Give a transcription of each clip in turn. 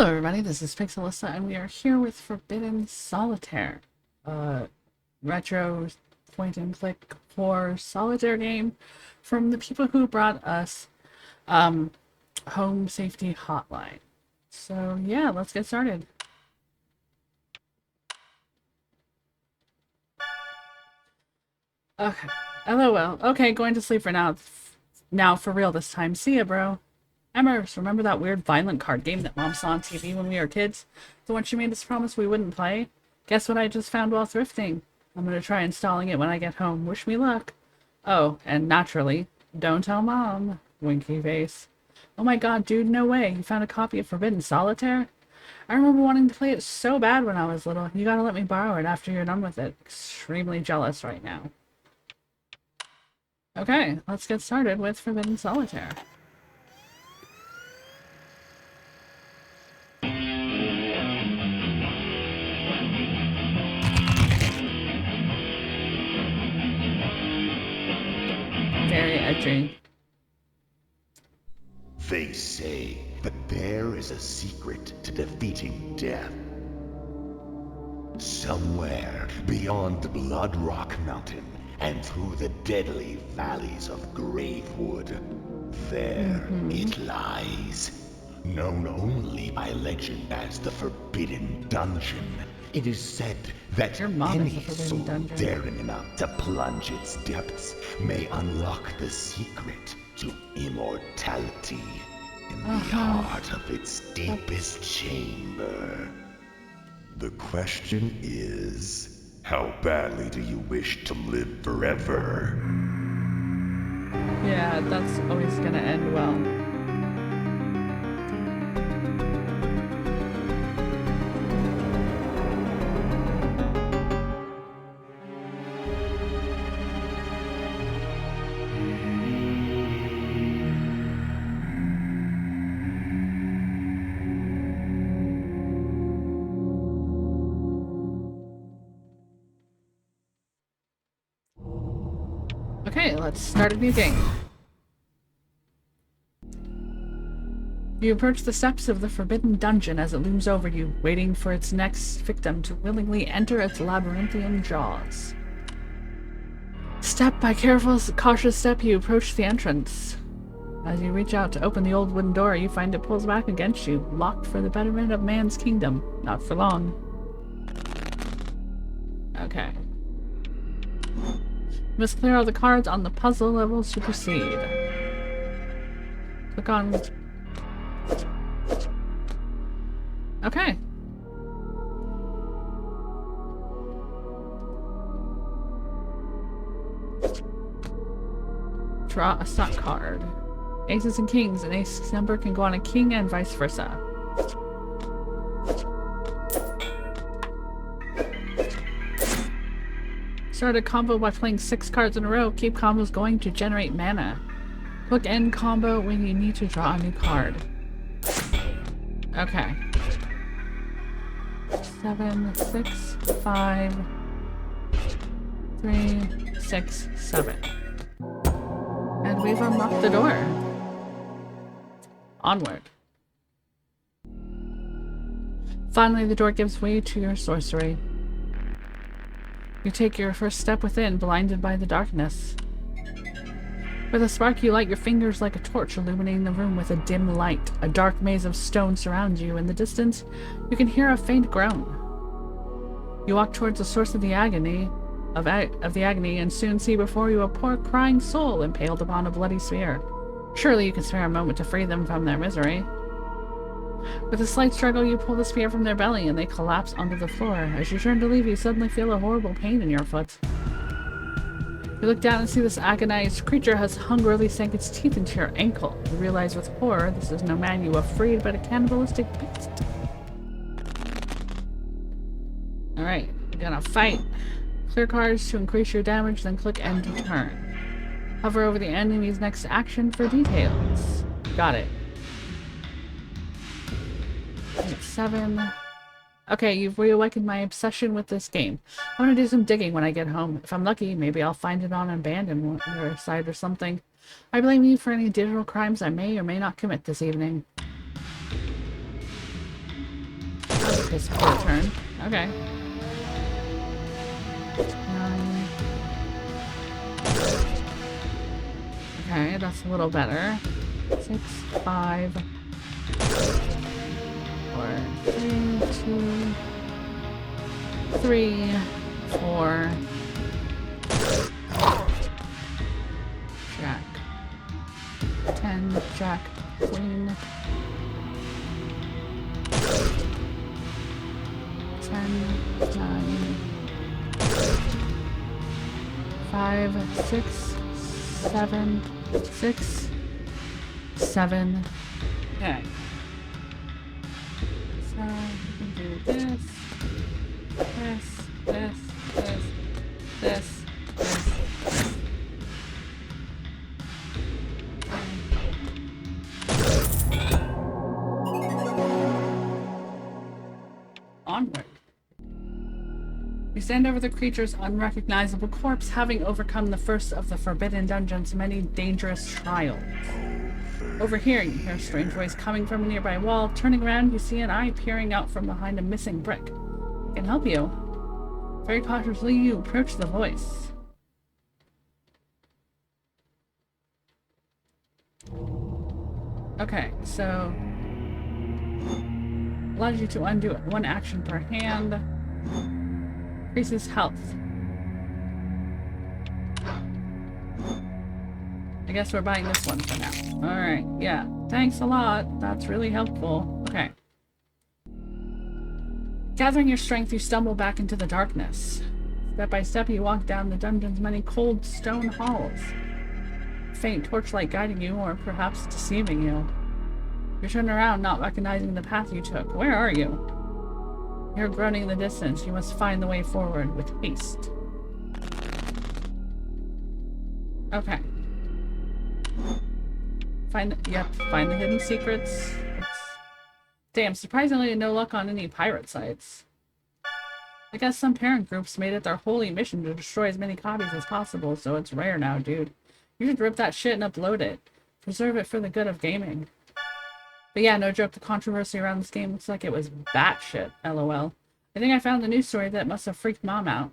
Hello everybody, this is Pixelissa, and we are here with Forbidden Solitaire. Retro point-and-click horror solitaire game from the people who brought us Home Safety Hotline. So yeah, let's get started. Okay, LOL. Okay, going to sleep for now. Now for real this time. See ya, bro. Emmers, remember that weird violent card game that Mom saw on TV when we were kids? The one she made us promise we wouldn't play? Guess what I just found while thrifting? I'm gonna try installing it when I get home. Wish me luck. Oh, and naturally, don't tell Mom. Winky face. Oh my god, dude, no way. You found a copy of Forbidden Solitaire? I remember wanting to play it so bad when I was little. You gotta let me borrow it after you're done with it. Extremely jealous right now. Okay, let's get started with Forbidden Solitaire. Very edgy. They say that there is a secret to defeating death. Somewhere beyond Blood Rock Mountain and through the deadly valleys of Gravewood, there it lies. Known only by legend as the Forbidden Dungeon, it is said that Your mom is any the Forbidden soul Dungeon. daring enough to plunge its depths may unlock the secret to immortality in the heart of its deepest chamber. The question is, how badly do you wish to live forever? Yeah, that's always gonna end well. Okay, let's start a new game. You approach the steps of the Forbidden Dungeon as it looms over you, waiting for its next victim to willingly enter its labyrinthian jaws. Step by careful, cautious step, you approach the entrance. As you reach out to open the old wooden door, you find it pulls back against you, locked for the betterment of man's kingdom. Not for long. Okay. You must clear all the cards on the puzzle levels to proceed. Click on... Okay. Draw a stock card. Aces and kings. An ace number can go on a king and vice versa. Start a combo by playing 6 cards in a row. Keep combos going to generate mana. Click end combo when you need to draw a new card. Okay. 7, 6, 5, 3, 6, 7. And we've unlocked the door. Onward. Finally, the door gives way to your sorcery. You take your first step within, blinded by the darkness. With a spark, you light your fingers like a torch, illuminating the room with a dim light. A dark maze of stone surrounds you. In the distance, you can hear a faint groan. You walk towards the source of the agony, and soon see before you a poor crying soul impaled upon a bloody spear. Surely you can spare a moment to free them from their misery. With a slight struggle, you pull the spear from their belly and they collapse onto the floor. As you turn to leave, you suddenly feel a horrible pain in your foot. You look down and see this agonized creature has hungrily sank its teeth into your ankle. You realize with horror this is no man you have freed, but a cannibalistic beast. Alright, we're gonna fight. Clear cards to increase your damage, then click end to turn. Hover over the enemy's next action for details. Got it. 7. Okay, you've reawakened my obsession with this game. I'm gonna do some digging when I get home. If I'm lucky, maybe I'll find it on an abandoned site or something. I blame you for any digital crimes I may or may not commit this evening. his poor turn. Okay. 9. Okay, that's a little better. 6, 5, 4, 3, 2, 3, 4. Jack. 10, Jack, Queen. 10, 9, 5, 6, 7, 6, 7. Okay. So we can do this, this, this, this, this, this. Onward. You stand over the creature's unrecognizable corpse, having overcome the first of the Forbidden Dungeon's many dangerous trials. Overhearing, you hear a strange voice coming from a nearby wall. Turning around, you see an eye peering out from behind a missing brick. It can help you. Very cautiously, you approach the voice. Okay, so allows you to undo it. 1 action per hand. Increases health. I guess we're buying this one for now. Alright, yeah. Thanks a lot. That's really helpful. Okay. Gathering your strength, you stumble back into the darkness. Step by step, you walk down the dungeon's many cold stone halls. Faint torchlight guiding you, or perhaps deceiving you. You turn around, not recognizing the path you took. Where are you? You're groaning in the distance. You must find the way forward with haste. Okay. Find the hidden secrets. Damn, surprisingly no luck on any pirate sites. I guess some parent groups made it their holy mission to destroy as many copies as possible, so it's rare now, dude. You should rip that shit and upload it. Preserve it for the good of gaming. But yeah, no joke, the controversy around this game looks like it was batshit, lol. I think I found the news story that must have freaked Mom out.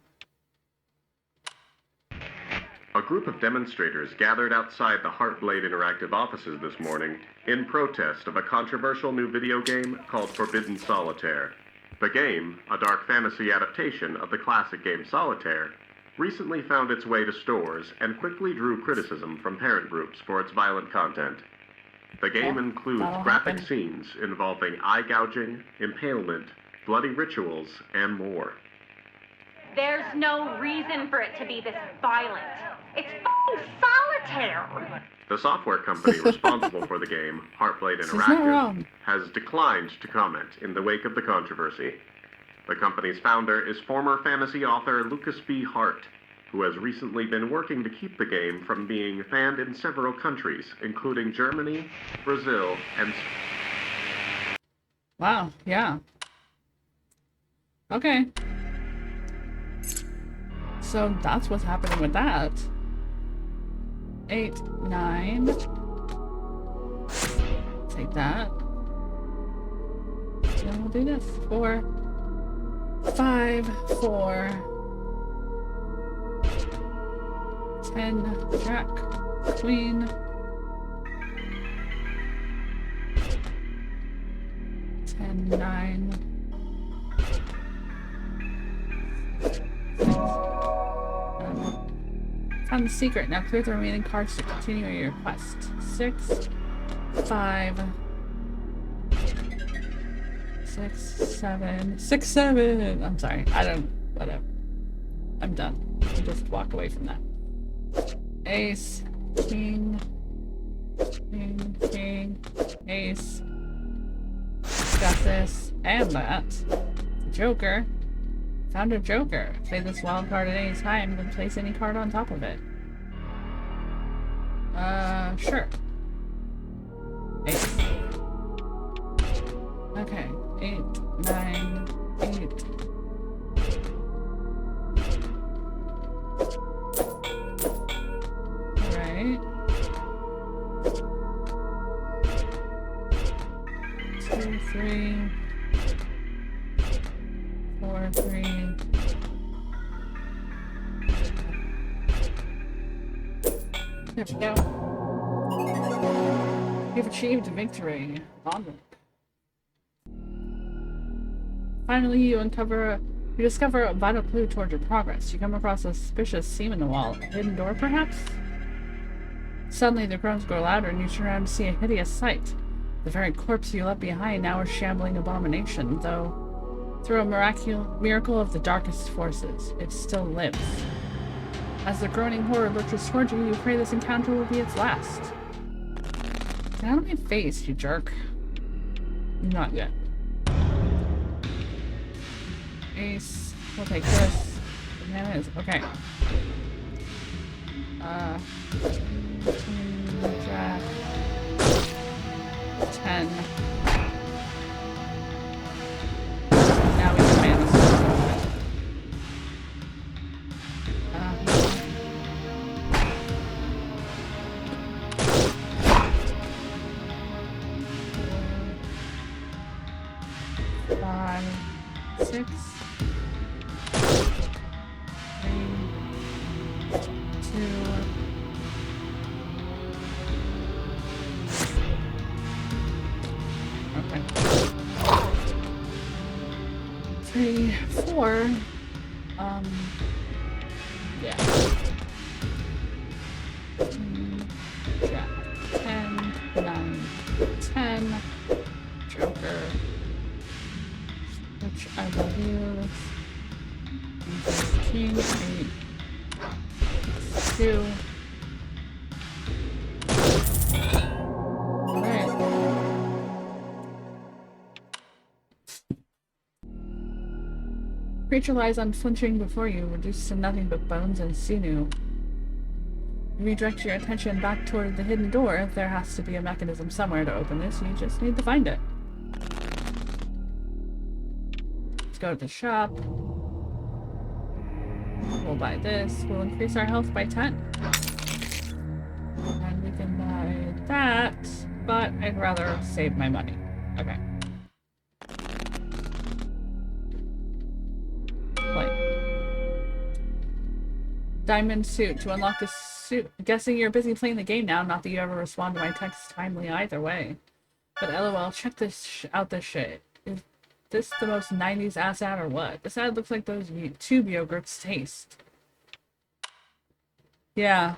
A group of demonstrators gathered outside the Heartblade Interactive offices this morning in protest of a controversial new video game called Forbidden Solitaire. The game, a dark fantasy adaptation of the classic game Solitaire, recently found its way to stores and quickly drew criticism from parent groups for its violent content. The game includes graphic scenes involving eye gouging, impalement, bloody rituals, and more. There's no reason for it to be this violent. It's fucking Solitaire! The software company responsible for the game, Heartblade Interactive, has declined to comment in the wake of the controversy. The company's founder is former fantasy author Lucas B. Hart, who has recently been working to keep the game from being banned in several countries, including Germany, Brazil, and... Wow, yeah. Okay. So that's what's happening with that. 8, 9. Take that. Then we'll do this. 4, 5, 4. 10, Jack, Queen. 10, 9. 6, 7. Found the secret. Now clear the remaining cards to continue your quest. 6, 5, 6, 7. 6, 7! I'm sorry. Whatever. I'm done. I'll just walk away from that. Ace, King, King, King, Ace. Got this. And that. Joker. Found a Joker. Play this wild card at any time, then place any card on top of it. Sure. Ace. Okay. 8, 9, 8. Right. 2, 3. There we go. You've achieved victory. Onward. Finally, you discover a vital clue toward your progress. You come across a suspicious seam in the wall. A hidden door, perhaps? Suddenly, the groans grow louder, and you turn around to see a hideous sight. The very corpse you left behind now a shambling abomination, though through a miracle of the darkest forces, it still lives. As the groaning horror lurches toward you, you pray this encounter will be its last. Get out of my face, you jerk. Not yet. Ace. We'll take this. Bananas. Okay. Jack. 10. Now we can manage. 5, 6, 3, 2. Okay. 3, 4. Yeah. Jack. 10, 9, 10. Joker. Which I will use. King, 8, 2. Alright. Creature lies unflinching before you, reduced to nothing but bones and sinew. You redirect your attention back toward the hidden door. There has to be a mechanism somewhere to open this. You just need to find it. Let's go to the shop. We'll buy this. We'll increase our health by 10. And we can buy that, but I'd rather save my money. Okay. Diamond suit. To unlock the suit. Guessing you're busy playing the game now, not that you ever respond to my texts timely either way. But lol, check this out this shit. Is this the most 90s ass ad or what? This ad looks like those tube yogurts taste. Yeah.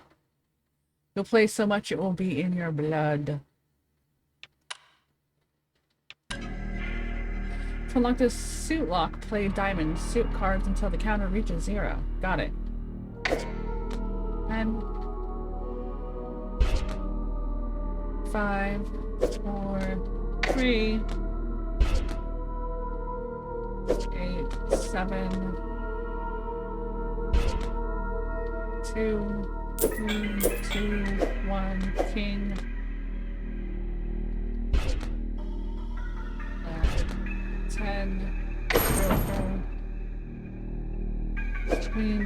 You'll play so much it will be in your blood. To unlock this suit lock, play diamond suit cards until the counter reaches 0. Got it. 10, 5, 4, 3, 8, 7, 2, 3, 2, 1, king. 10, joker, queen.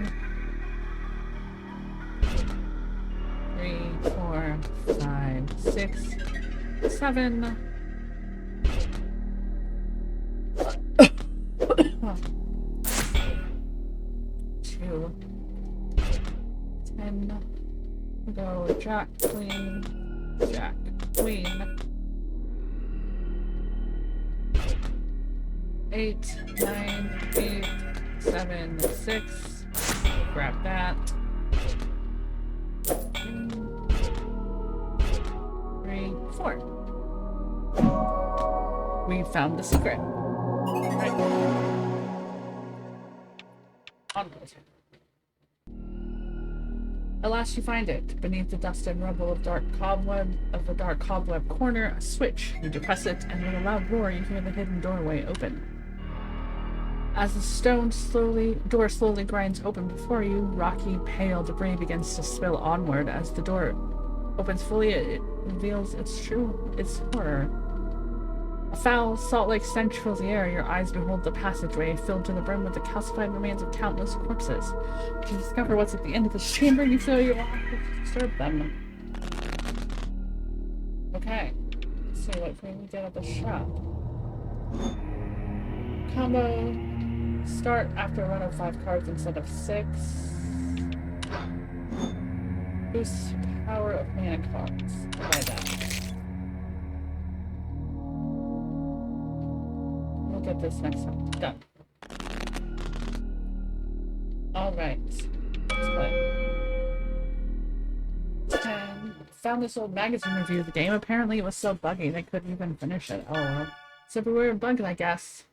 3, 4, 5, 6, 7. 2, 10. Go jack, queen, jack, queen. 8, 9, 8, 7, 6. Grab that. 3, 4. We found the secret. Right. Onward. At last you find it. Beneath the dust and rubble of the dark cobweb corner, a switch. You depress it, and with a loud roar, you hear the hidden doorway open. As the stone door slowly grinds open before you, rocky, pale debris begins to spill onward. As the door opens fully, it reveals its horror. A foul, salt-like stench fills the air. Your eyes behold the passageway, filled to the brim with the calcified remains of countless corpses. To discover what's at the end of this chamber, you feel you will have to disturb them. Okay. Let's see what can we get at the shop. Combo. Start after a run of 5 cards instead of 6. Boost Power of mana cards. I'll buy that. We'll get this next time. Done. Alright. Let's play. 10. Found this old magazine review of the game. Apparently it was so buggy they couldn't even finish it. Oh well. It's a weird bug, I guess.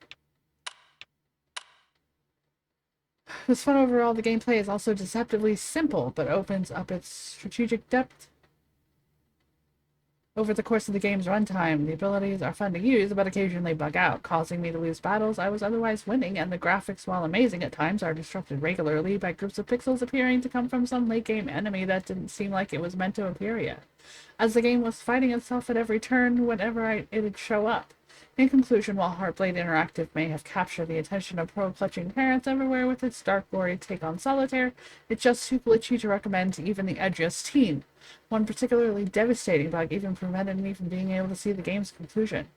This fun overall, the gameplay is also deceptively simple, but opens up its strategic depth over the course of the game's runtime. The abilities are fun to use, but occasionally bug out, causing me to lose battles I was otherwise winning, and the graphics, while amazing at times, are disrupted regularly by groups of pixels appearing to come from some late-game enemy that didn't seem like it was meant to appear yet, as the game was fighting itself at every turn whenever it'd show up. In conclusion, while Heartblade Interactive may have captured the attention of pro-clutching parents everywhere with its dark, gory take on Solitaire, it's just too glitchy to recommend to even the edgiest teen. One particularly devastating bug even prevented me from being able to see the game's conclusion.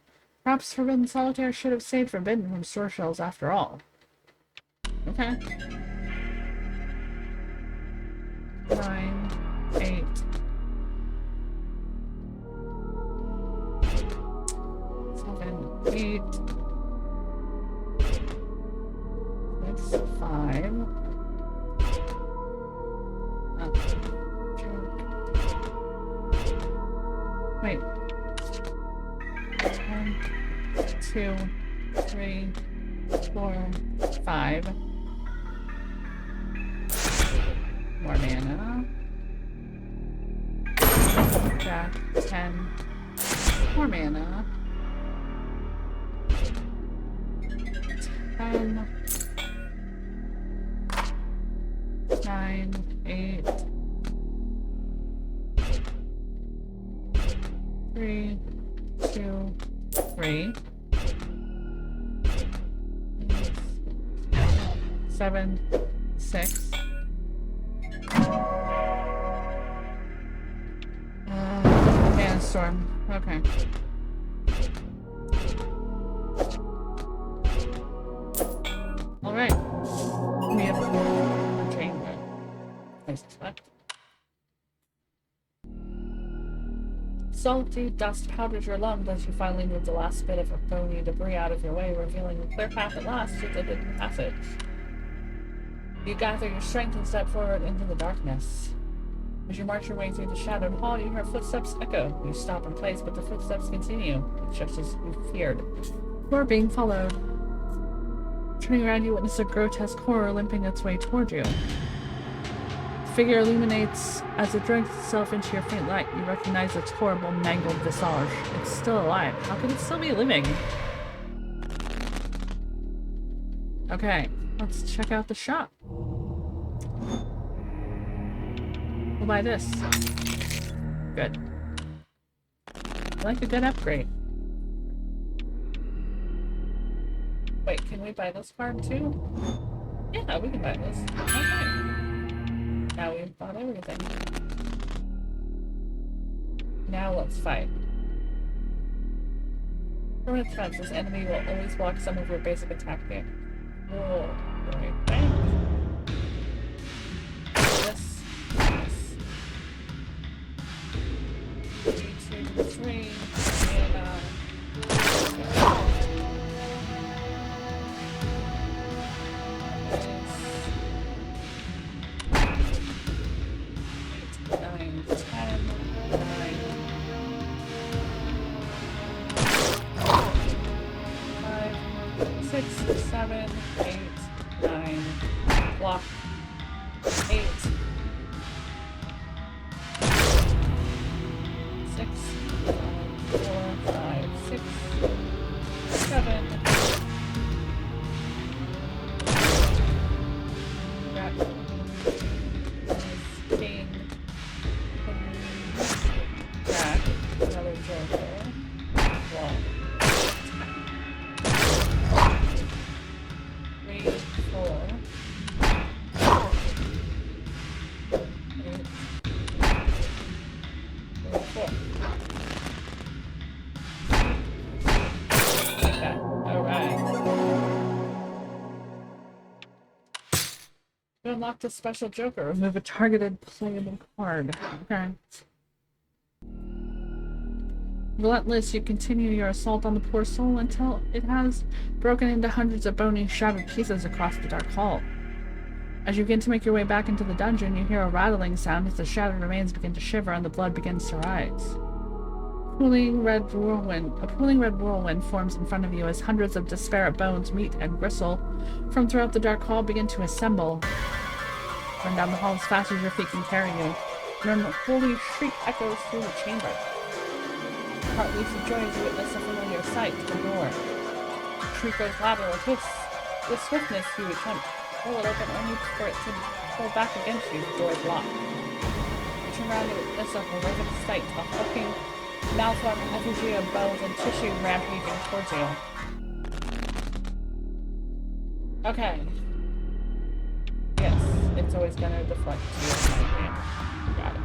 Perhaps Forbidden Solitaire should have stayed forbidden from store shelves after all. Okay. 9, 8... 8, 6, 5. Wait. 1, 2, 3, 4, 5. More mana. Jack, 10. More mana. 10, 9, 8, 3, 2, 3, 7, 6. Mana Storm. Okay. Alright. We have a chamber. I suspect. Salty dust powders your lungs as you finally move the last bit of bony debris out of your way, revealing a clear path at last to the hidden passage. You gather your strength and step forward into the darkness. As you march your way through the shadowed hall, you hear footsteps echo. You stop in place, but the footsteps continue, just as you feared. You are being followed. Turning around, you witness a grotesque horror limping its way toward you. The figure illuminates as it drags itself into your faint light. You recognize its horrible, mangled visage. It's still alive. How could it still be living? Okay, let's check out the shop. We'll buy this. Good. I like a good upgrade. Wait, can we buy this card too? Yeah, we can buy this. Okay. Now we've bought everything. Now let's fight. Permanent defense. This enemy will always block some of your basic attack game. Oh, right. Bang. This. 3, 2, 3. Block 8, 6, 4, 5, 6, 7. Rat, king, jack, another joker, wall. 3, unlock the special joker. Remove a targeted playable card. Okay. Relentless, you continue your assault on the poor soul until it has broken into hundreds of bony, shattered pieces across the dark hall. As you begin to make your way back into the dungeon, you hear a rattling sound as the shattered remains begin to shiver and the blood begins to rise. A pooling red whirlwind forms in front of you as hundreds of disparate bones, meat, and gristle from throughout the dark hall begin to assemble. Run down the hall as fast as your feet can carry you. An unholy shriek echoes through the chamber. Your heart leaps with joy as you witness a familiar sight to the door. The shriek goes louder with swiftness you attempt to pull it open only for it to pull back against you. The door is locked. You turn around to witness a horrific sight, a hulking, malformed effigy of bones and tissue rampaging towards you. Okay. Yes, it's always gonna deflect to your hand. Got it.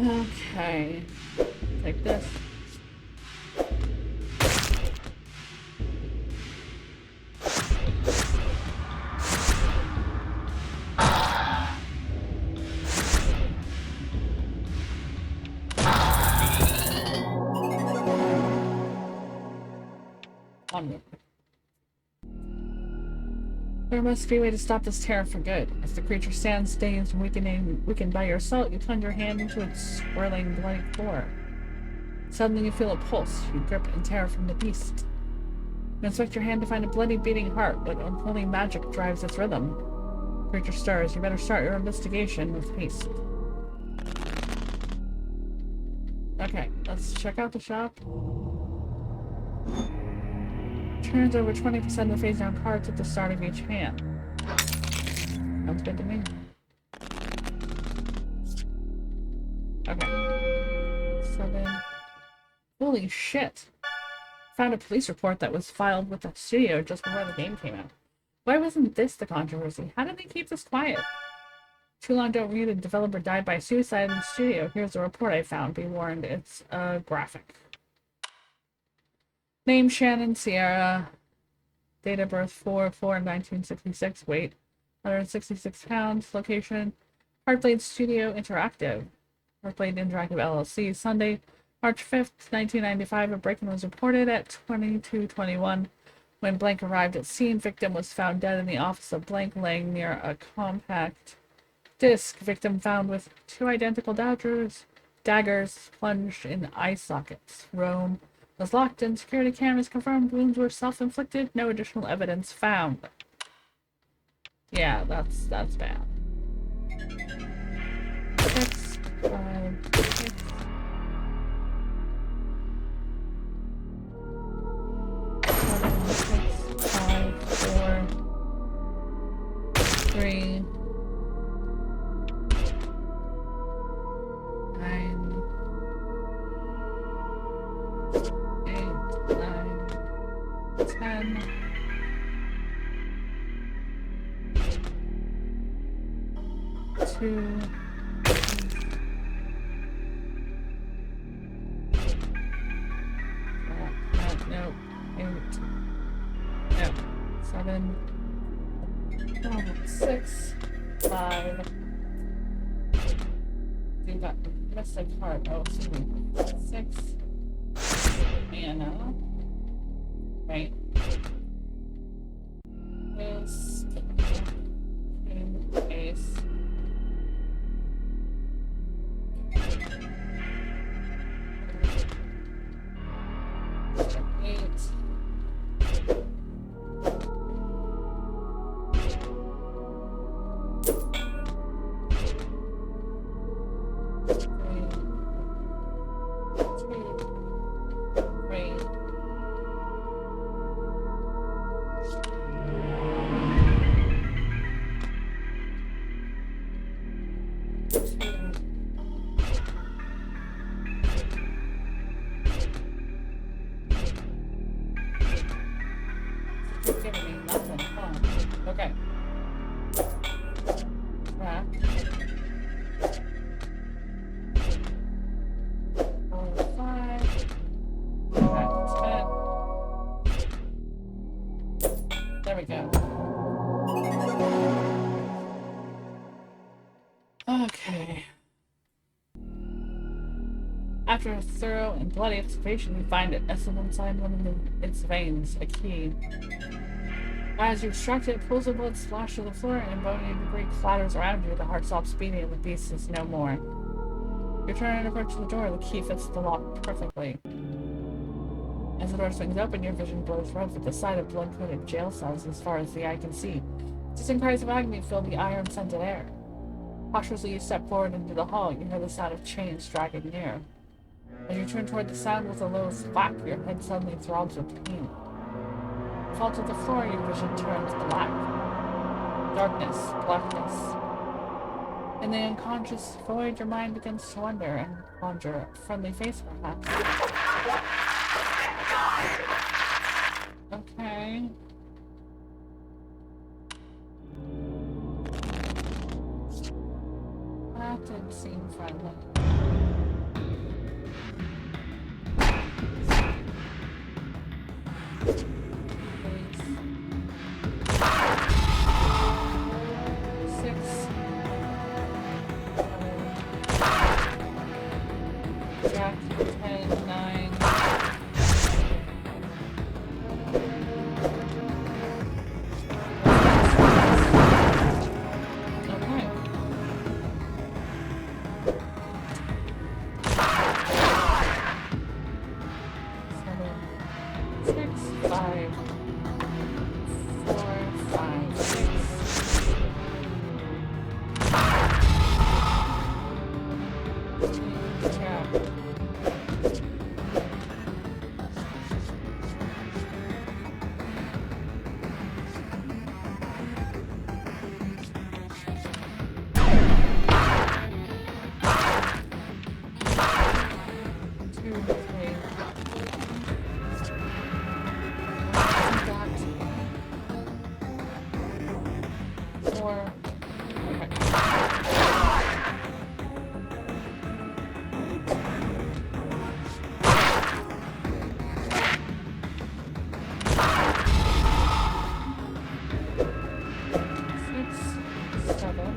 Okay. Take this. Onward. There must be a way to stop this terror for good. As the creature stands, dazed and weakened by your assault, you plunge your hand into its swirling, bloody core. Suddenly you feel a pulse. You grip in terror from the beast. You inspect your hand to find a bloody, beating heart, but unholy magic drives its rhythm. The creature stirs. You better start your investigation with haste. Okay, let's check out the shop. Turns over 20% of the face-down cards at the start of each hand. Sounds good to me. Okay. 7. Holy shit. Found a police report that was filed with the studio just before the game came out. Why wasn't this the controversy? How did they keep this quiet? Too long don't read. A developer died by suicide in the studio. Here's a report I found. Be warned, it's graphic. Name Shannon Sierra. Date of birth 4/4/1966. Weight 166 pounds. Location Heartblade Studio Interactive. Heartblade Interactive LLC. Sunday, March 5th, 1995. A break-in was reported at 22:21. When Blank arrived at scene, victim was found dead in the office of Blank, laying near a compact disc. Victim found with 2 identical daggers plunged in eye sockets. Room was locked and security cameras confirmed wounds were self-inflicted. No additional evidence found. Yeah, that's bad. 6, 5, 6. 7, 6, 5, 4, 3, 9, 8, 9, 10. 2. No. 8. No. 7. 6. 5. Do that missing part. Oh, excuse me. 6. Anna. Right. Is. Ace. 8. 3. It's giving me nothing, huh? Okay. Track. 4, 5. Track 10. There we go. Okay. After a thorough and bloody excavation, you find it nestled inside one of its veins, a key. As you extract it, pools of blood splash to the floor and bony debris clatters around you. The heart stops beating and the beast is no more. You turn and approach the door. The key fits the lock perfectly. As the door swings open, your vision glows red with the sight of blood-coated jail cells as far as the eye can see. Distinct cries of agony fill the iron-scented air. Cautiously, you step forward into the hall. You hear the sound of chains dragging near. As you turn toward the sound with a low thwack, your head suddenly throbs with pain. You fall to the floor, your vision turns black. Darkness, blackness. In the unconscious void, your mind begins to wonder and conjure a friendly face, perhaps. Okay. That did seem friendly. Jack, 10, 9. Okay. level.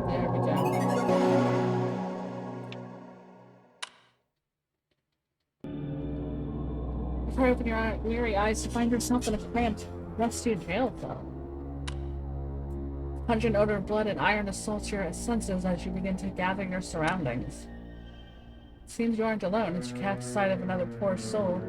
There we go. Before you open your weary eyes to find yourself in a cramped, rusty jail cell. Pungent odor of blood and iron assaults your senses as you begin to gather your surroundings. It seems you aren't alone as you catch sight of another poor soul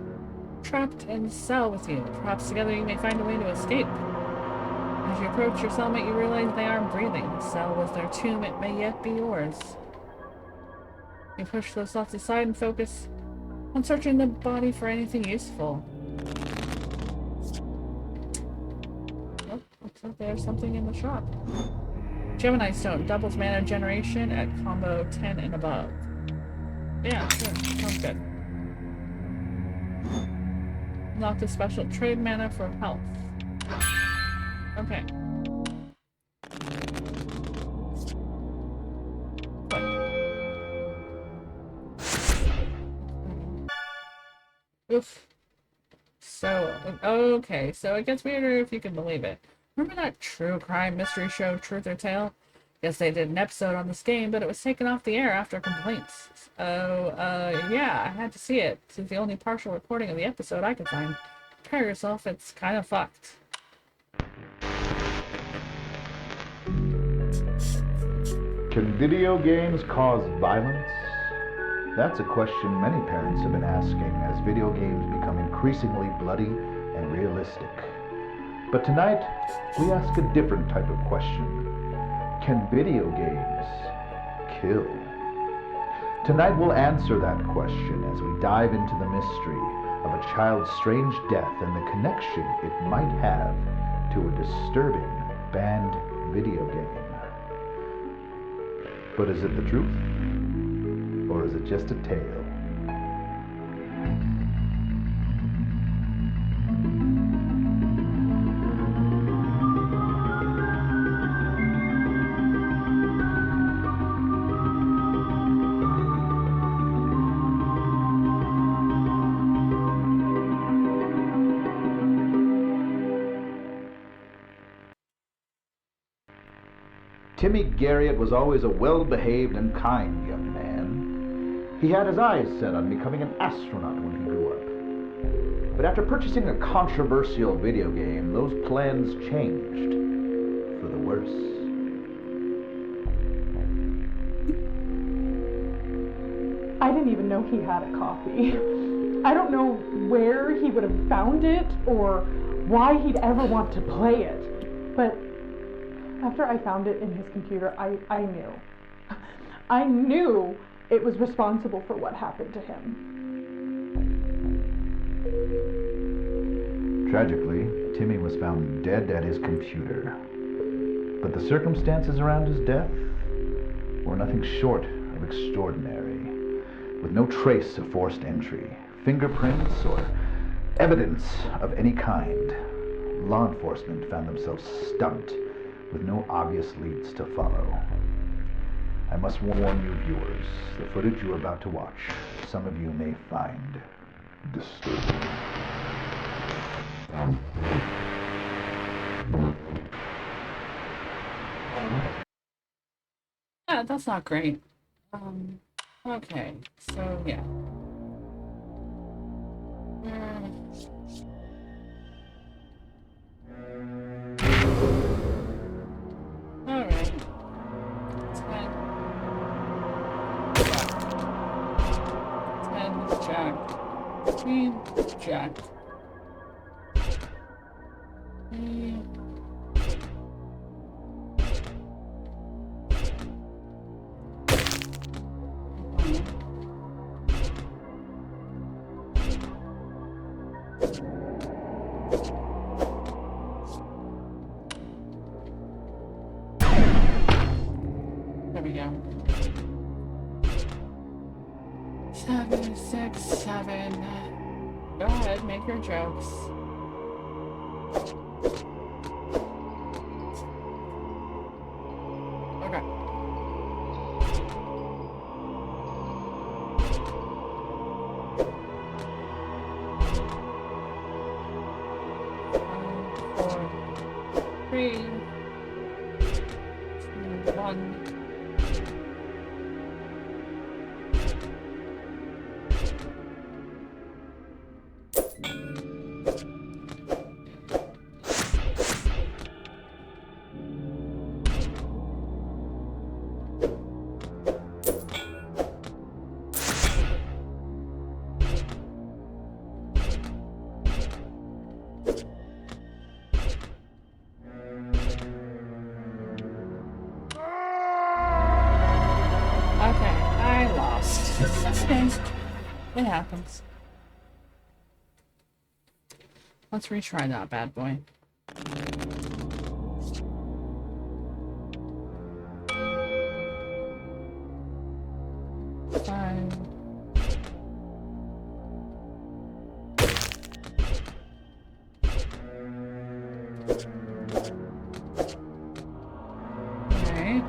trapped in a cell with you. Perhaps together you may find a way to escape. As you approach your cellmate, you realize they aren't breathing. The cell was their tomb. It may yet be yours. You push those thoughts aside and focus on searching the body for anything useful. Oh, looks like there's something in the shop. Gemini Stone doubles mana generation at combo 10 and above. Yeah, sure. Sounds good. Unlock the special trade mana for health. Okay. Oof. So, okay, so it gets weirder if you can believe it. Remember that true crime mystery show, Truth or Tale? Yes, they did an episode on this game, but it was taken off the air after complaints. Yeah, I had to see it. This is the only partial recording of the episode I could find. Prepare yourself, it's kind of fucked. Can video games cause violence? That's a question many parents have been asking as video games become increasingly bloody and realistic. But tonight, we ask a different type of question. Can video games kill? Tonight we'll answer that question as we dive into the mystery of a child's strange death and the connection it might have to a disturbing banned video game. But is it the truth? Or is it just a tale? Timmy Garriott was always a well-behaved and kind young man. He had his eyes set on becoming an astronaut when he grew up. But after purchasing a controversial video game, those plans changed for the worse. I didn't even know he had a copy. I don't know where he would have found it or why he'd ever want to play it. But after I found it in his computer, I knew. I knew it was responsible for what happened to him. Tragically, Timmy was found dead at his computer. But the circumstances around his death were nothing short of extraordinary, with no trace of forced entry, fingerprints, or evidence of any kind. Law enforcement found themselves stumped, with no obvious leads to follow. I must warn you viewers, the footage you are about to watch, some of you may find disturbing. Yeah, that's not great. Okay, so yeah. Alright. 10 Jack. Queen Jack. There we go. 7, 6, 7. Go ahead, make your jokes. Okay. Four, three, two, one. Okay, I lost. Okay. It happens. Let's retry that bad boy. Five. Okay.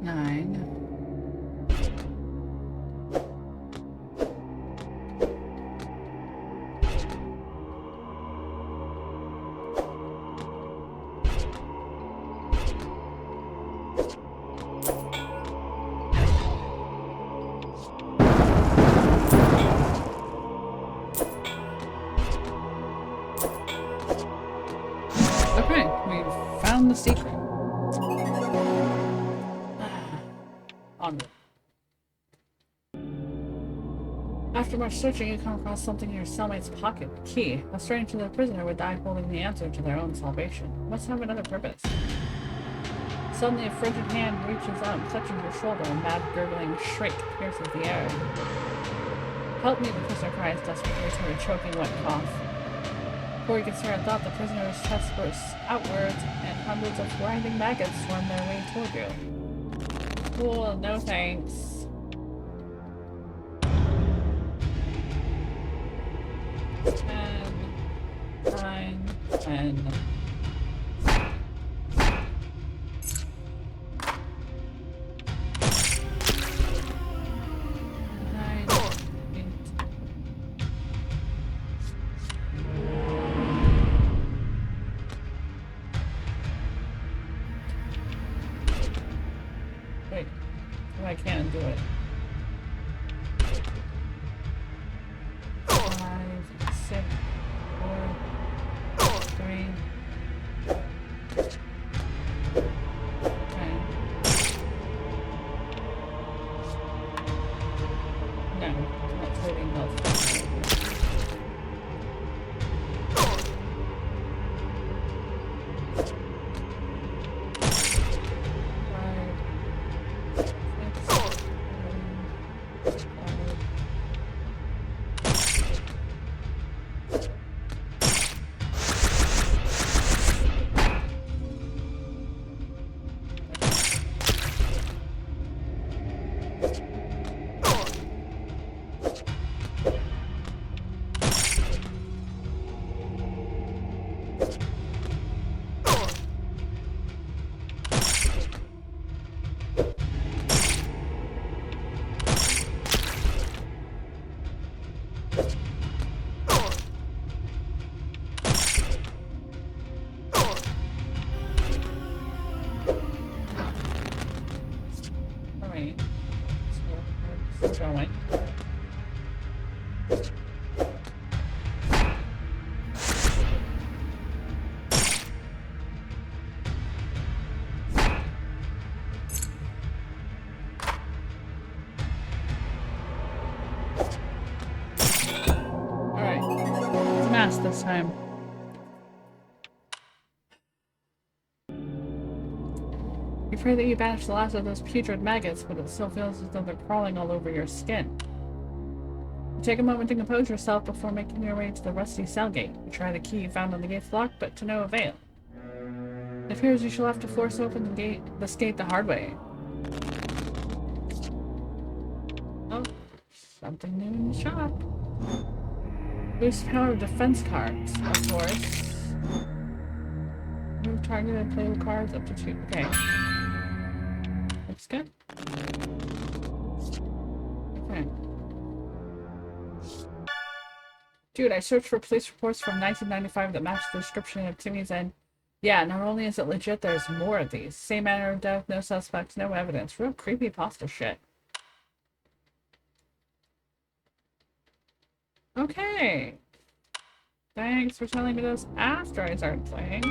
Nine. Okay, we found the secret. Onward. After much searching, you come across something in your cellmate's pocket. A key. A stranger to the prisoner would die holding the answer to their own salvation. Must have another purpose. Suddenly, a frigid hand reaches out and touches your shoulder. A mad, gurgling shriek pierces the air. Help me, the prisoner cries desperately through a choking, wet cough. Before you can start a thought, the prisoner's chest bursts outwards, and hundreds of grinding maggots swarm their way toward you. Cool, no thanks. 10, 9, 10. 9, 8. Wait, I can't do it. 5, 6, 4, 3, 10. No, not trading those. You pray that you banish the last of those putrid maggots, but it still feels as though they're crawling all over your skin. You take a moment to compose yourself before making your way to the rusty cell gate. You try the key you found on the gate's lock, but to no avail. It appears you shall have to force open this gate the hard way. Oh, something new in the shop. Boost power of defense cards, of course. Move targeted playable cards up to 2. Okay. Looks good. Okay. Dude, I searched for police reports from 1995 that match the description of Timmy's, and yeah, not only is it legit, there's more of these. Same manner of death, no suspects, no evidence. Real creepypasta shit. Okay. Thanks for telling me this after I started playing.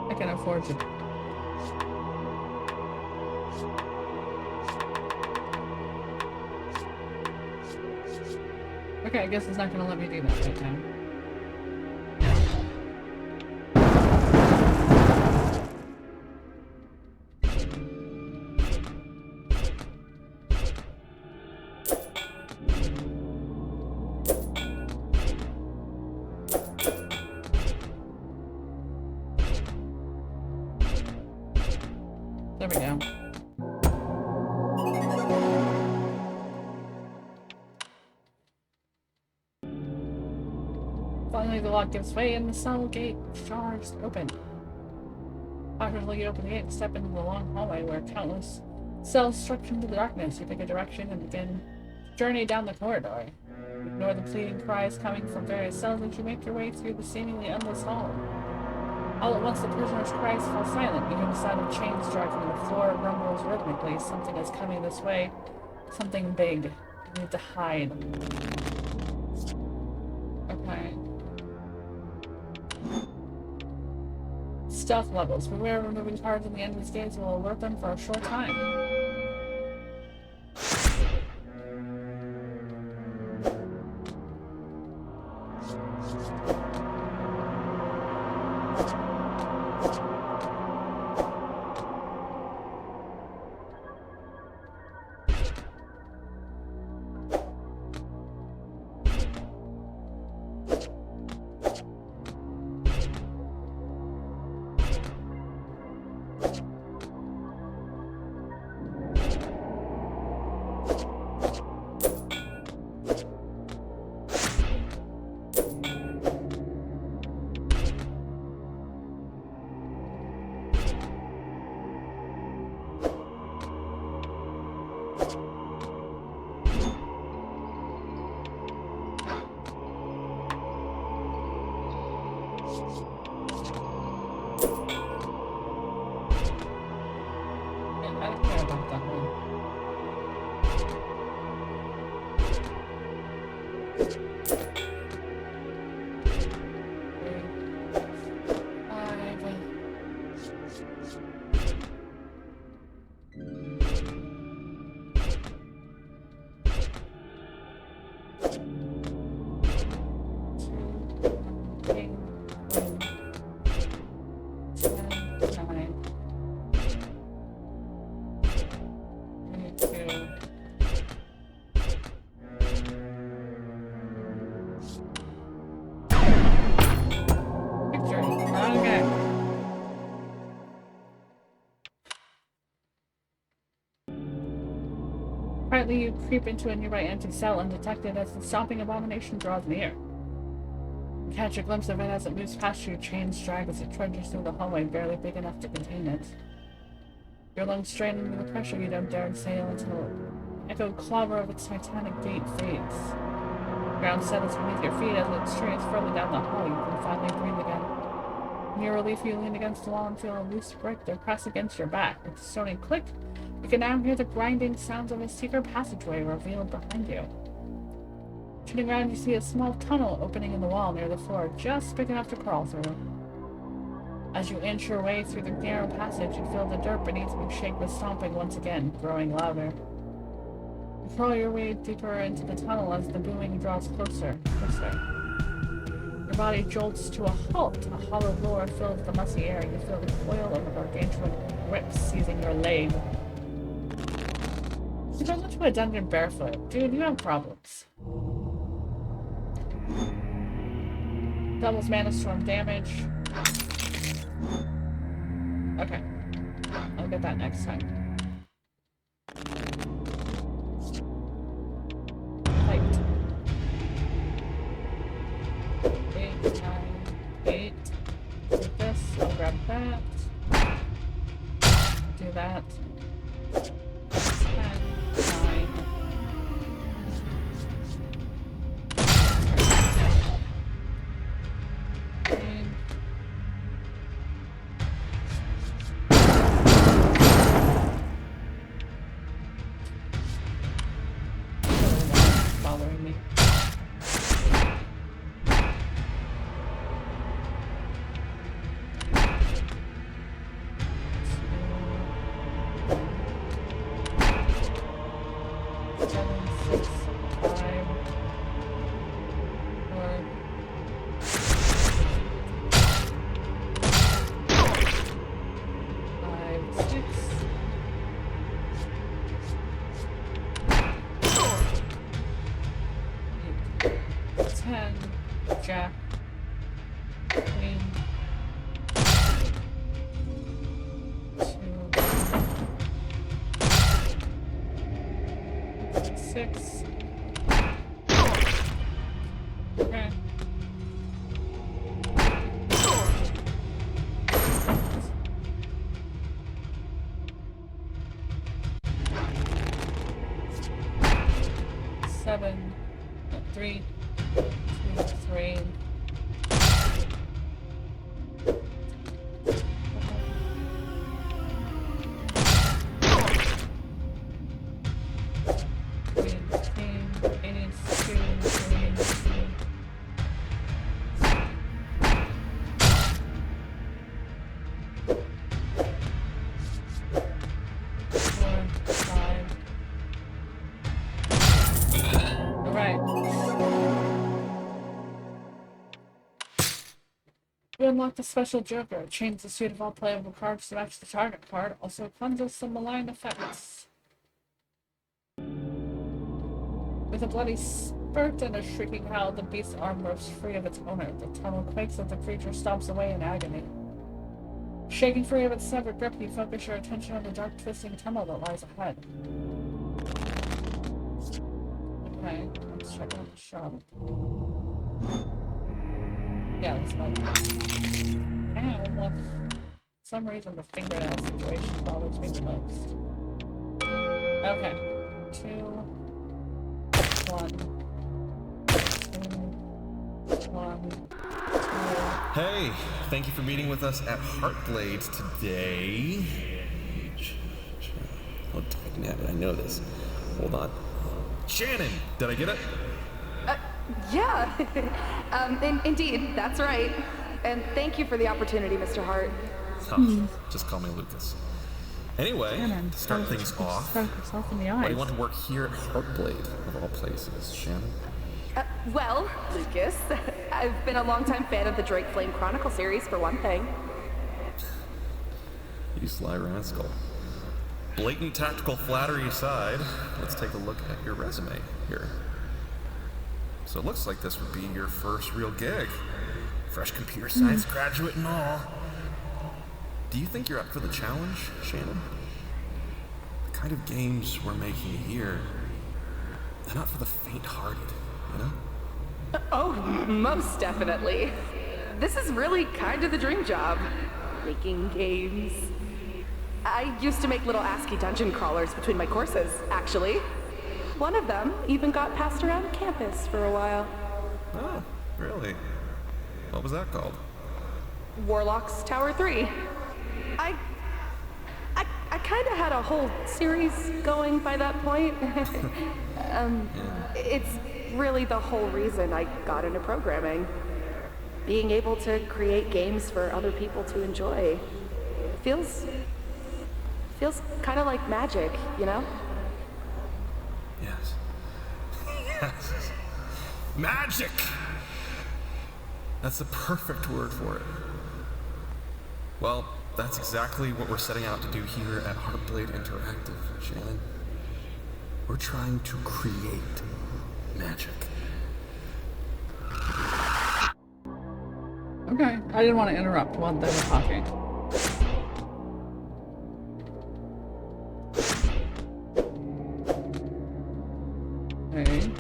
I can afford to. Okay, I guess it's not gonna let me do that right now. There we go. Finally, the lock gives way and the cell gate jars open. Cautiously, you open the gate and step into the long hallway where countless cells stretch into the darkness. You pick a direction and begin to journey down the corridor. You ignore the pleading cries coming from various cells as you make your way through the seemingly endless hall. All at once, the prisoner's cries fall silent. You hear the sound of chains dragging, and the floor rumbles rhythmically. Something is coming this way. Something big. You need to hide. Okay. Stealth levels. Beware of removing cards in the enemy's gaze will alert them for a short time. I don't care about that one. Partly you creep into a nearby empty cell undetected as the stomping abomination draws near. You catch a glimpse of it as it moves past you, chains drag as it trudges through the hallway, barely big enough to contain it. Your lungs strain under the pressure you don't dare exhale until echoed clobber of its titanic gate fades. The ground settles beneath your feet as it strays further down the hall. You can finally breathe again. In your relief, you lean against the wall and feel a loose brick that press against your back. With a stoning click, you can now hear the grinding sounds of a secret passageway revealed behind you. Turning around, you see a small tunnel opening in the wall near the floor, just big enough to crawl through. As you inch your way through the narrow passage, you feel the dirt beneath you shake with stomping once again, growing louder. You crawl your way deeper into the tunnel as the booming draws closer. Your body jolts to a halt, a hollow roar fills the musty air, and you feel the coil of a gargantuan grip seizing your leg. You goes into a dungeon barefoot. Dude, you have problems. Doubles mana storm damage. Okay. I'll get that next time. Fight. 8, 9, 8. Take this. I'll grab that. Do that. 10, 9. Following me. Jack, Queen, 2, 6. Okay. 7, 3, 2, 3. You unlock the special Joker. It changes the suit of all playable cards to match the target card. Also cleanses some malign effects. With a bloody spurt and a shrieking howl, the beast's arm rips free of its owner. The tunnel quakes as the creature stomps away in agony. Shaking free of its severed grip, you focus your attention on the dark, twisting tunnel that lies ahead. Okay, let's check out the shop. Yeah, that's fine. And for some reason the fingernail situation bothers me the most. Okay. 2, 1. 2, 1. 2. Hey, thank you for meeting with us at Heartblade today. Oh, damn it, I know this. Hold on. Shannon! Did I get it? Yeah. Indeed, that's right. And thank you for the opportunity, Mr. Hart. Oh, just call me Lucas. Anyway, Shannon, to start things off, Start yourself in the why do eyes. you want to work here at Heartblade, of all places, Shannon? Well, Lucas, I've been a longtime fan of the Drake Flame Chronicle series, for one thing. You sly rascal. Blatant tactical flattery aside, let's take a look at your resume here. So it looks like this would be your first real gig. Fresh computer science graduate and all. Do you think you're up for the challenge, Shannon? The kind of games we're making here they're not for the faint-hearted, you know? Oh, most definitely. This is really kind of the dream job. Making games. I used to make little ASCII dungeon crawlers between my courses, actually. One of them even got passed around campus for a while. Oh, really? What was that called? Warlock's Tower 3. I kind of had a whole series going by that point. It's really the whole reason I got into programming. Being able to create games for other people to enjoy. Feels kind of like magic, you know? Yes. Yes. Magic! That's the perfect word for it. Well, that's exactly what we're setting out to do here at Heartblade Interactive, Shannon. We're trying to create magic. Okay, I didn't want to interrupt while they were talking. Okay.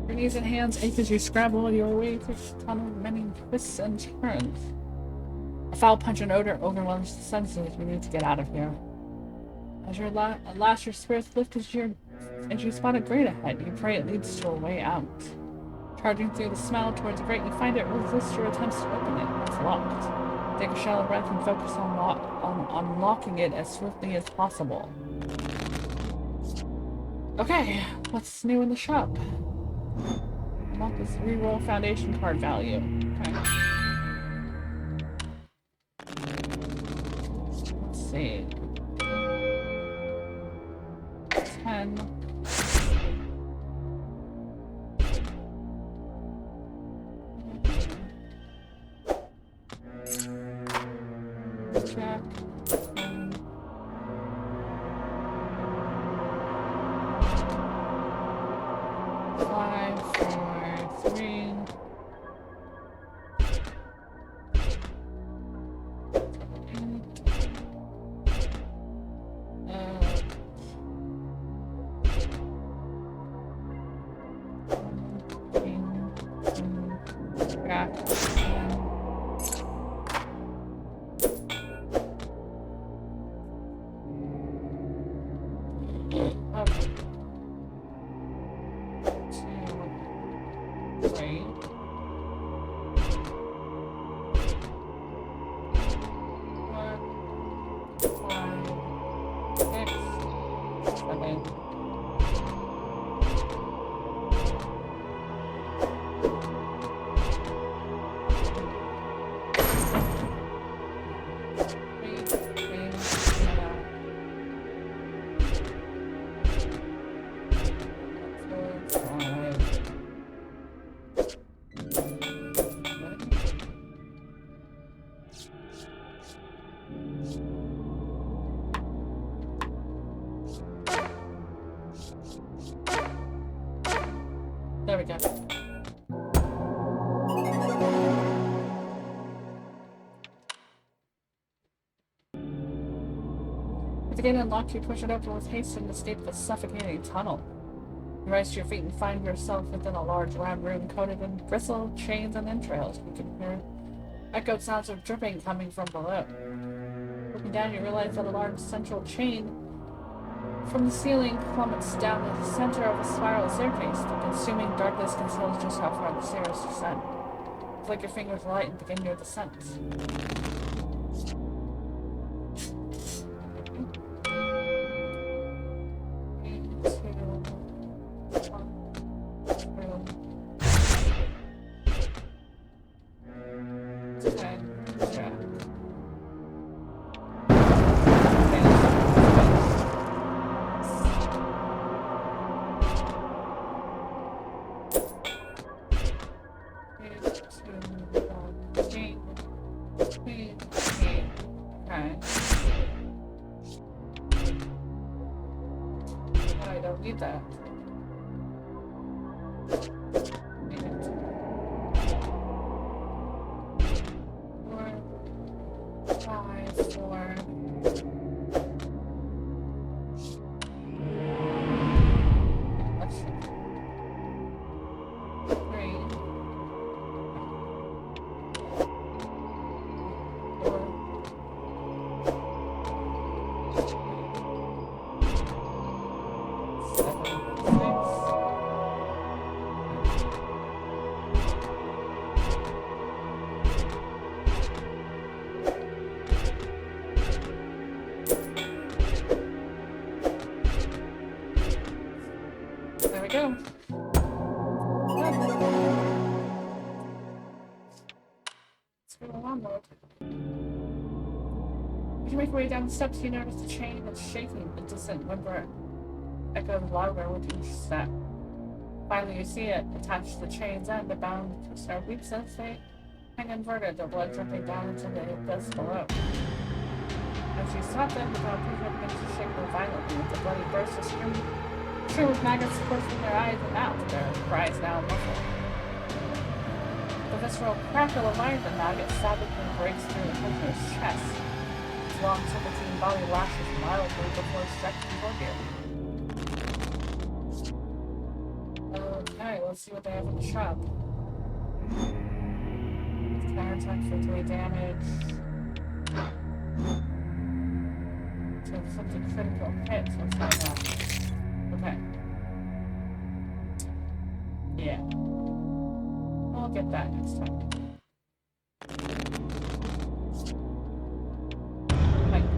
Your knees and hands ache as you scrabble your way through the tunnel of many twists and turns. A foul pungent odor overwhelms the senses. We need to get out of here. As your last your spirits lift as you spot a grate ahead, you pray it leads to a way out. Charging through the smell towards the grate, you find it resists your attempts to open it. It's locked. Take a shallow breath and focus on unlocking it as swiftly as possible. Okay, what's new in the shop? Unlock this reroll foundation card value. Okay. Let's see. 10. Check. 5, 4, 3. There we go. The gate unlocked, you push it open with haste and escape the suffocating tunnel. You rise to your feet and find yourself within a large round room coated in bristle, chains, and entrails. You can hear echoed sounds of dripping coming from below. Looking down, you realize that a large central chain from the ceiling plummets down the center of a spiral staircase. The consuming darkness conceals just how far the stairs descend. Flick your fingers light and begin your descent. There we go. Let's go onward. As you make your way down the steps, you notice the chain is shaking. A distant whimper echoes louder with each step. Finally, you see it attached to the chain's end, bound to snare weeps as they hang inverted, their blood dripping down into the abyss below. As you stop them, the prisoner begins to shake more violently, with the bloody burst of screaming. Stream of maggots pour from their eyes and mouth, their cries now muffled. The visceral crackle of iron the maggot savagely breaks through the prisoner's chest. His long serpentine body lashes mildly before stretching toward you. Okay, let's see what they have in the shop. Counterattack for 3 damage. So something critical hit, so let's find out. Okay. Yeah. We'll get that next time. Right.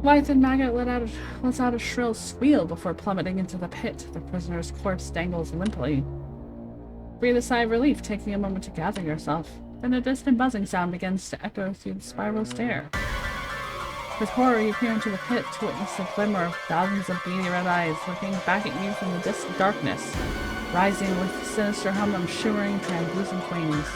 White and Maggot lets out a shrill squeal before plummeting into the pit. The prisoner's corpse dangles limply. Breathe a sigh of relief, taking a moment to gather yourself. Then a distant buzzing sound begins to echo through the spiral stair. With horror, you peer into the pit to witness the glimmer of thousands of beady red eyes looking back at you from the distant darkness, rising with sinister hum of shimmering, translucent wings.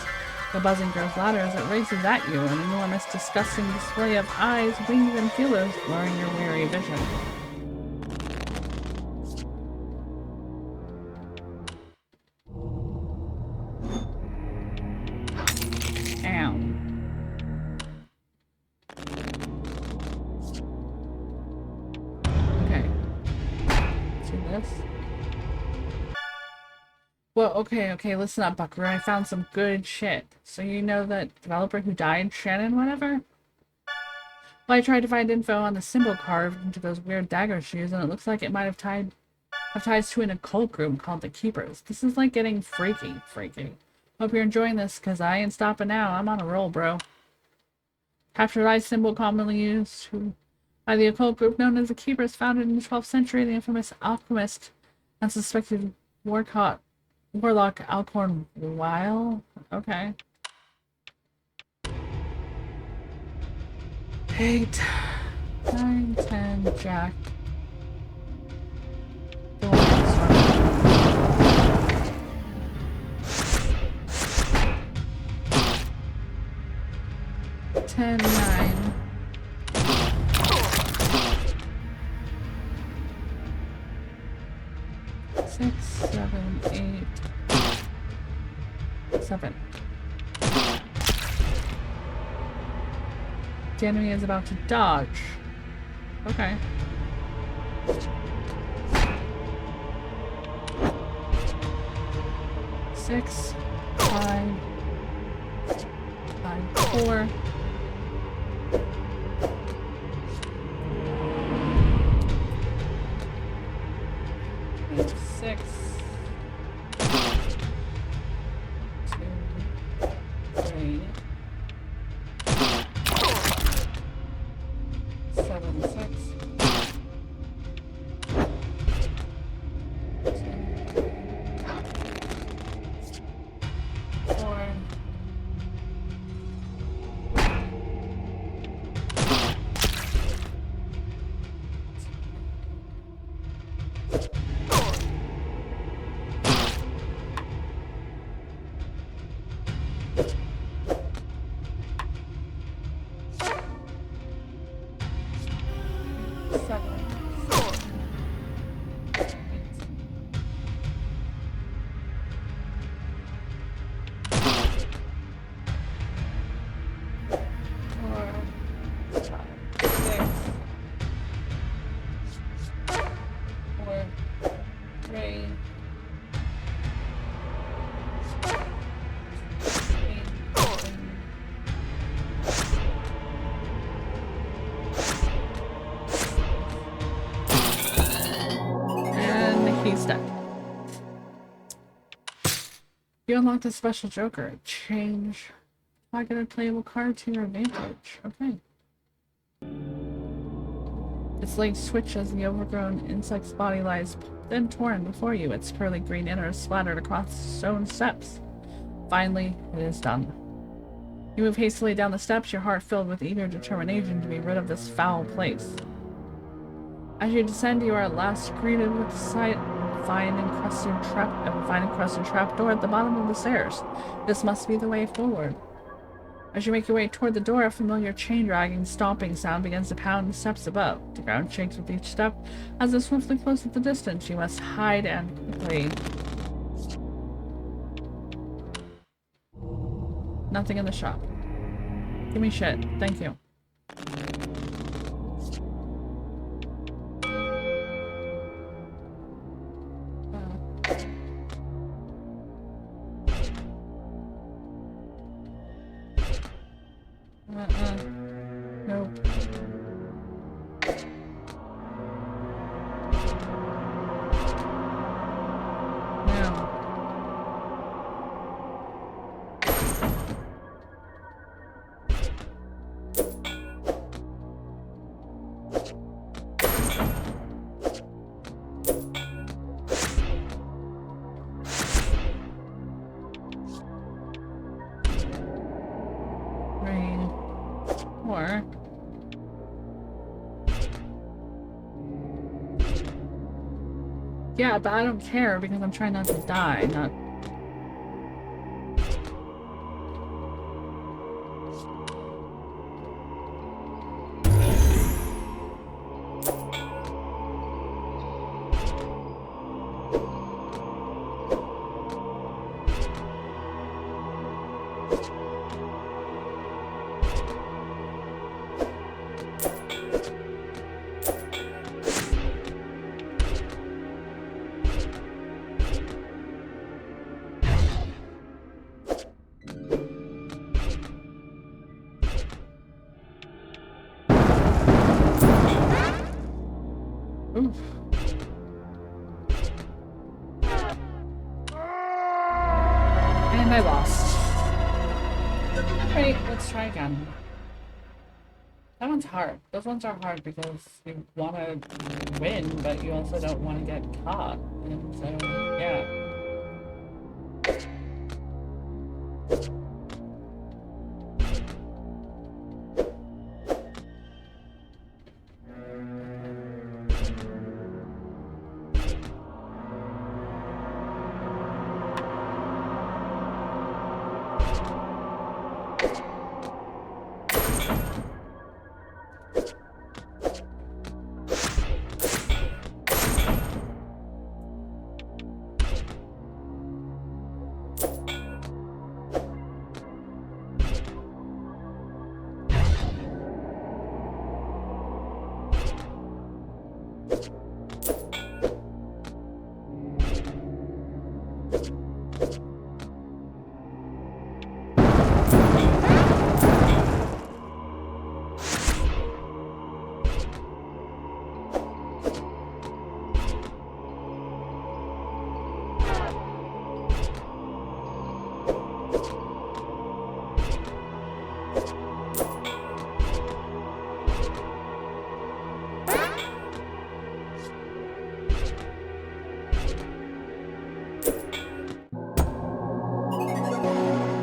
The buzzing grows louder as it races at you, an enormous, disgusting display of eyes, wings, and feelers blurring your weary vision. Ow. Okay. See this? Well, okay, listen up, Buckaroo. I found some good shit. So you know that developer who died, Shannon, whatever? Well, I tried to find info on the symbol carved into those weird dagger shoes, and it looks like it might have ties to an occult group called the Keepers. This is like getting freaky. Hope you're enjoying this, because I ain't stopping now. I'm on a roll, bro. Captured eye symbol commonly used by the occult group known as the Keepers, founded in the 12th century. The infamous alchemist and suspected warlock Alcorn Weil? Okay. 8, 9, 10, Jack. The one next one. 10, 9. 6, 7, 8, 7. The enemy is about to dodge. Okay. 6, 5, 4. 6, 2, 3, 7, 6, 4. You unlocked a special joker. Change target a playable card to your advantage. Okay. Its legs switch as the overgrown insect's body lies then torn before you, its pearly green innards splattered across stone steps. Finally, it is done. You move hastily down the steps, your heart filled with eager determination to be rid of this foul place. As you descend, you are at last greeted with the sight of a fine encrusted trapdoor at the bottom of the stairs. This must be the way forward. As you make your way toward the door, a familiar chain-dragging, stomping sound begins to pound the steps above. The ground shakes with each step. As it swiftly closes the distance, you must hide and quickly. Nothing in the shop. Give me shit. Thank you. Nope. No. Yeah, but I don't care because I'm trying not to die, not... Oof. And I lost. Alright, let's try again. That one's hard. Those ones are hard because you want to win, but you also don't want to get caught. And so, yeah.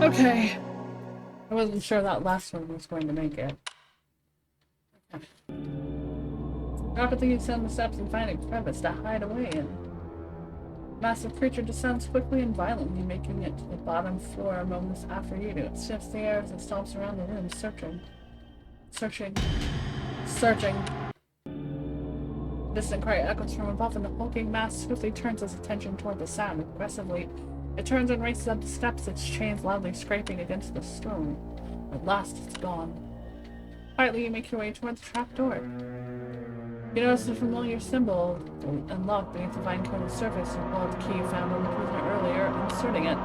Okay. I wasn't sure that last one was going to make it. Okay. Rapidly ascend the steps and find a crevice to hide away in. The massive creature descends quickly and violently, making it to the bottom floor moments after you do. It sniffs the air as it stomps around the room, searching. A distant cry echoes from above, and the hulking mass swiftly turns its attention toward the sound. Aggressively, it turns and races up the steps, its chains loudly scraping against the stone. At last, it's gone. Quietly, you make your way toward the trapdoor. You notice a familiar symbol unlocked beneath the vine-coated surface. You pull out the key you found on the prisoner earlier, inserting it.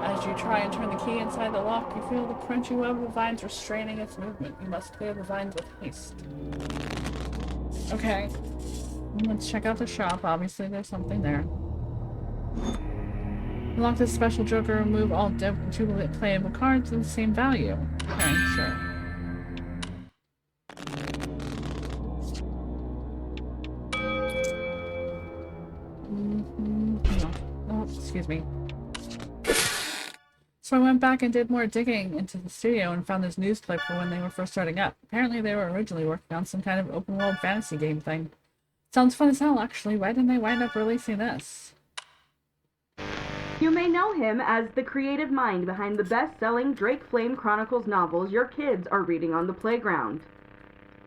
As you try and turn the key inside the lock, you feel the crunchy web of the vines restraining its movement. You must clear the vines with haste. Okay. Let's check out the shop. Obviously, there's something there. Unlock this special joker, remove all duplicate playable cards of the same value. Okay, sure. No, excuse me. So I went back and did more digging into the studio and found this news clip from when they were first starting up. Apparently they were originally working on some kind of open world fantasy game thing. Sounds fun as hell, actually. Why didn't they wind up releasing this? You may know him as the creative mind behind the best-selling Drake Flame Chronicles novels your kids are reading on the playground.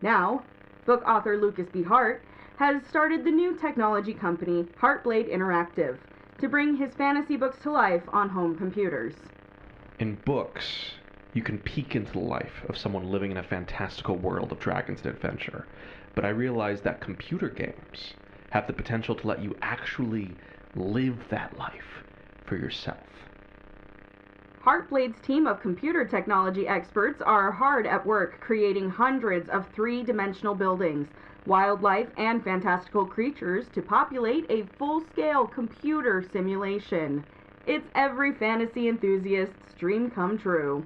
Now, book author Lucas B. Hart has started the new technology company Heartblade Interactive to bring his fantasy books to life on home computers. In books, you can peek into the life of someone living in a fantastical world of dragons and adventure, but I realized that computer games have the potential to let you actually live that life for yourself. Heartblade's team of computer technology experts are hard at work creating hundreds of three-dimensional buildings, wildlife, and fantastical creatures to populate a full-scale computer simulation. It's every fantasy enthusiast's dream come true.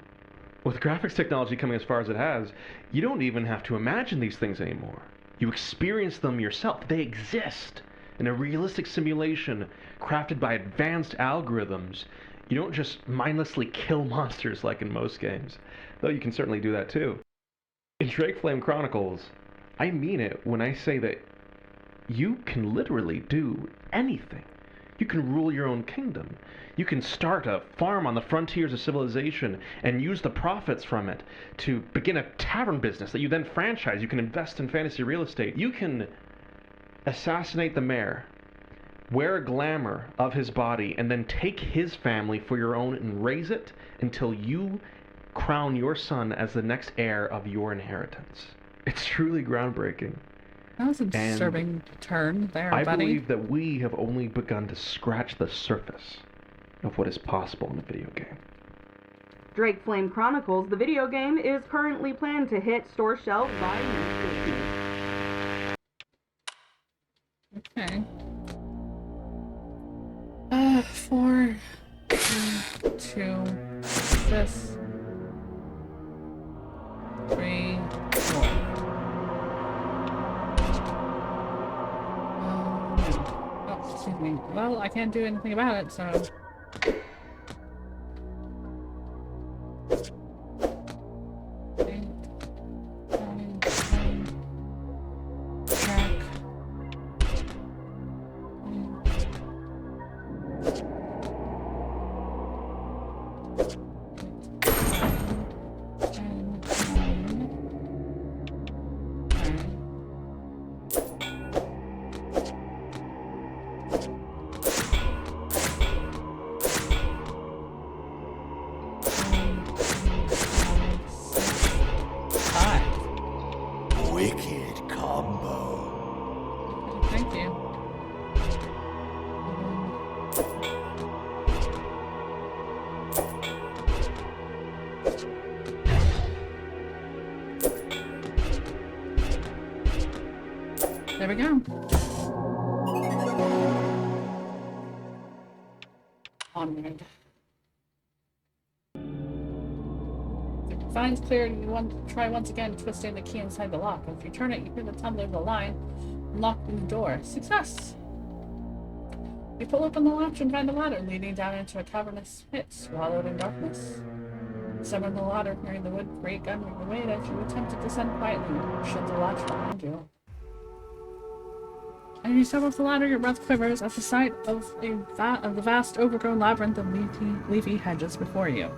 With graphics technology coming as far as it has, you don't even have to imagine these things anymore. You experience them yourself. They exist in a realistic simulation crafted by advanced algorithms. You don't just mindlessly kill monsters like in most games, though you can certainly do that too. In Drake Flame Chronicles, I mean it when I say that you can literally do anything. You can rule your own kingdom. You can start a farm on the frontiers of civilization and use the profits from it to begin a tavern business that you then franchise. You can invest in fantasy real estate. You can assassinate the mayor, wear a glamour of his body, and then take his family for your own and raise it until you crown your son as the next heir of your inheritance. It's truly groundbreaking. That was a disturbing turn there, buddy. I believe that we have only begun to scratch the surface of what is possible in a video game. Drake Flame Chronicles, the video game, is currently planned to hit store shelves by next week. Okay. 4, 3, 2, this, 3, 4. Oh, excuse me. Well, I can't do anything about it, so... Wicked combo. Thank you. There we go. Onward. Finds clear, you want to try once again twisting the key inside the lock. If you turn it, you hear the tumbler of the line unlocking the door. Success! You pull open the latch and find a ladder leading down into a cavernous pit swallowed in darkness. Summon the ladder, hearing the wood grate gun away as you attempt to descend quietly. Shut the latch behind you. As you step off the ladder, your breath quivers at the sight of the vast overgrown labyrinth of leafy hedges before you.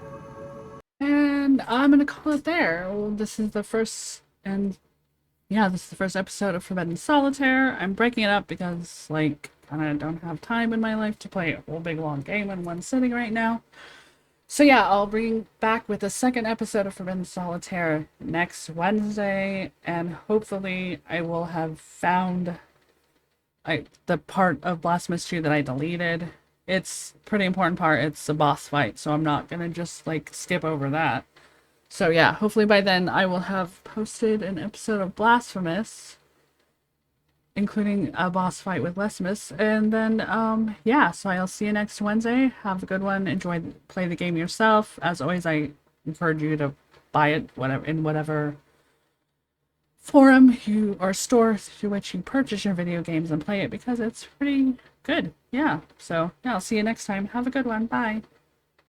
And I'm gonna call it there. Well, this is the first episode of Forbidden Solitaire. I'm breaking it up because, like, kinda don't have time in my life to play a whole big long game in one sitting right now. So yeah, I'll bring back with the second episode of Forbidden Solitaire next Wednesday, and hopefully I will have found the part of Blasphemous 2 that I deleted. It's a pretty important part. It's a boss fight, so I'm not gonna just like skip over that. So yeah, hopefully by then I will have posted an episode of Blasphemous, including a boss fight with Lesimus, and then yeah, so I'll see you next Wednesday. Have a good one. Play the game yourself. As always, I encourage you to buy it in whatever forum or store through which you purchase your video games and play it, because it's pretty good. Yeah, so yeah, I'll see you next time. Have a good one. Bye.